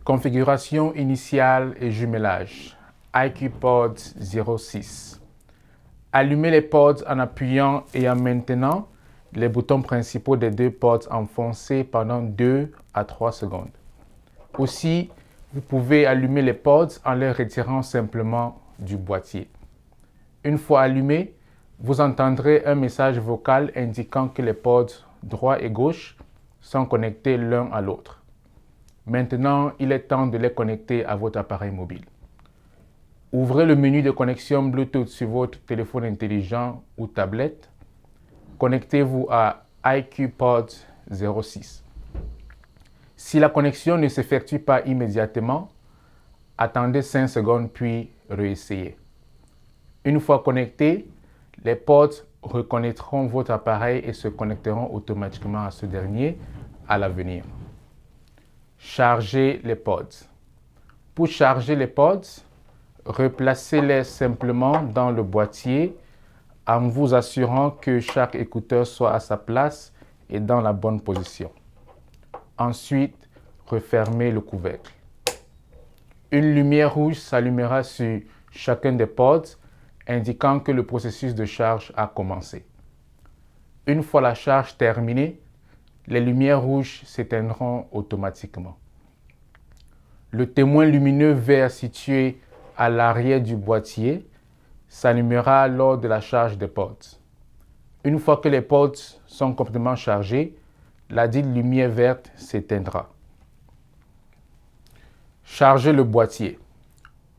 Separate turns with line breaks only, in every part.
Configuration initiale et jumelage. IQ Pod 06. Allumez les pods en appuyant et en maintenant les boutons principaux des deux pods enfoncés pendant 2 à 3 secondes. Aussi, vous pouvez allumer les pods en les retirant simplement du boîtier. Une fois allumés, vous entendrez un message vocal indiquant que les pods droit et gauche sont connectés l'un à l'autre. Maintenant, il est temps de les connecter à votre appareil mobile. Ouvrez le menu de connexion Bluetooth sur votre téléphone intelligent ou tablette. Connectez-vous à IQ Pod 06. Si la connexion ne s'effectue pas immédiatement, attendez 5 secondes puis réessayez. Une fois connectés, les pods reconnaîtront votre appareil et se connecteront automatiquement à ce dernier à l'avenir. Chargez les pods. Pour charger les pods, replacez-les simplement dans le boîtier en vous assurant que chaque écouteur soit à sa place et dans la bonne position. Ensuite, refermez le couvercle. Une lumière rouge s'allumera sur chacun des pods, indiquant que le processus de charge a commencé. Une fois la charge terminée, les lumières rouges s'éteindront automatiquement. Le témoin lumineux vert situé à l'arrière du boîtier s'allumera lors de la charge des pods. Une fois que les pods sont complètement chargés, la dite lumière verte s'éteindra. Chargez le boîtier.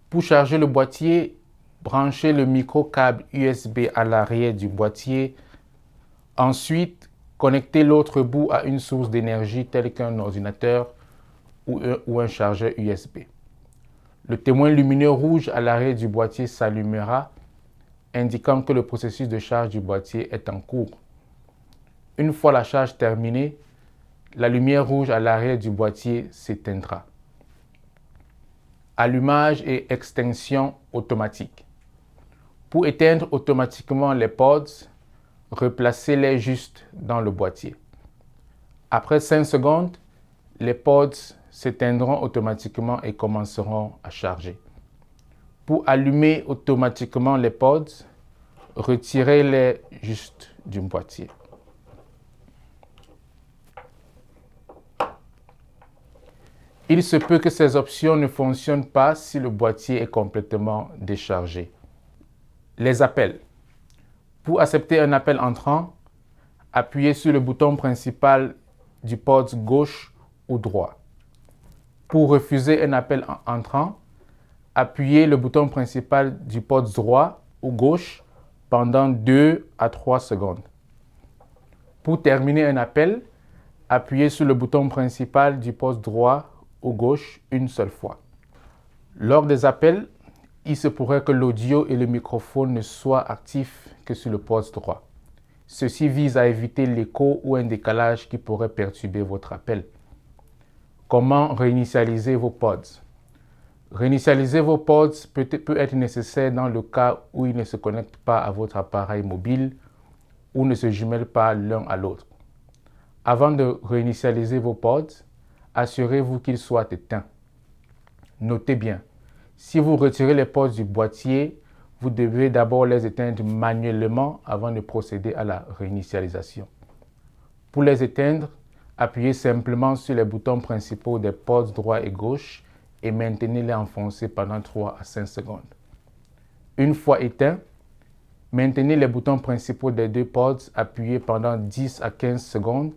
Pour charger le boîtier, branchez le micro-câble USB à l'arrière du boîtier. Ensuite, connectez l'autre bout à une source d'énergie telle qu'un ordinateur ou un chargeur USB. Le témoin lumineux rouge à l'arrière du boîtier s'allumera, indiquant que le processus de charge du boîtier est en cours. Une fois la charge terminée, la lumière rouge à l'arrière du boîtier s'éteindra. Allumage et extinction automatique. Pour éteindre automatiquement les pods, replacez-les juste dans le boîtier. Après 5 secondes, les pods s'éteindront automatiquement et commenceront à charger. Pour allumer automatiquement les pods, retirez-les juste du boîtier. Il se peut que ces options ne fonctionnent pas si le boîtier est complètement déchargé. Les appels. Pour accepter un appel entrant, appuyez sur le bouton principal du pod gauche ou droit. Pour refuser un appel entrant, appuyez le bouton principal du pod droit ou gauche pendant 2 à 3 secondes. Pour terminer un appel, appuyez sur le bouton principal du pod droit ou gauche une seule fois. Lors des appels, il se pourrait que l'audio et le microphone ne soient actifs que sur le pod droit. Ceci vise à éviter l'écho ou un décalage qui pourrait perturber votre appel. Comment réinitialiser vos pods? Réinitialiser vos pods peut être nécessaire dans le cas où ils ne se connectent pas à votre appareil mobile ou ne se jumellent pas l'un à l'autre. Avant de réinitialiser vos pods, assurez-vous qu'ils soient éteints. Notez bien, si vous retirez les pods du boîtier, vous devez d'abord les éteindre manuellement avant de procéder à la réinitialisation. Pour les éteindre, appuyez simplement sur les boutons principaux des pods droit et gauche et maintenez-les enfoncés pendant 3 à 5 secondes. Une fois éteints, maintenez les boutons principaux des deux pods appuyés pendant 10 à 15 secondes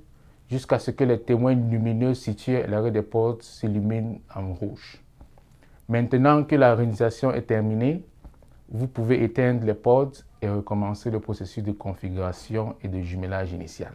jusqu'à ce que les témoins lumineux situés à l'arrière des pods s'illuminent en rouge. Maintenant que la réinitialisation est terminée, vous pouvez éteindre les pods et recommencer le processus de configuration et de jumelage initial.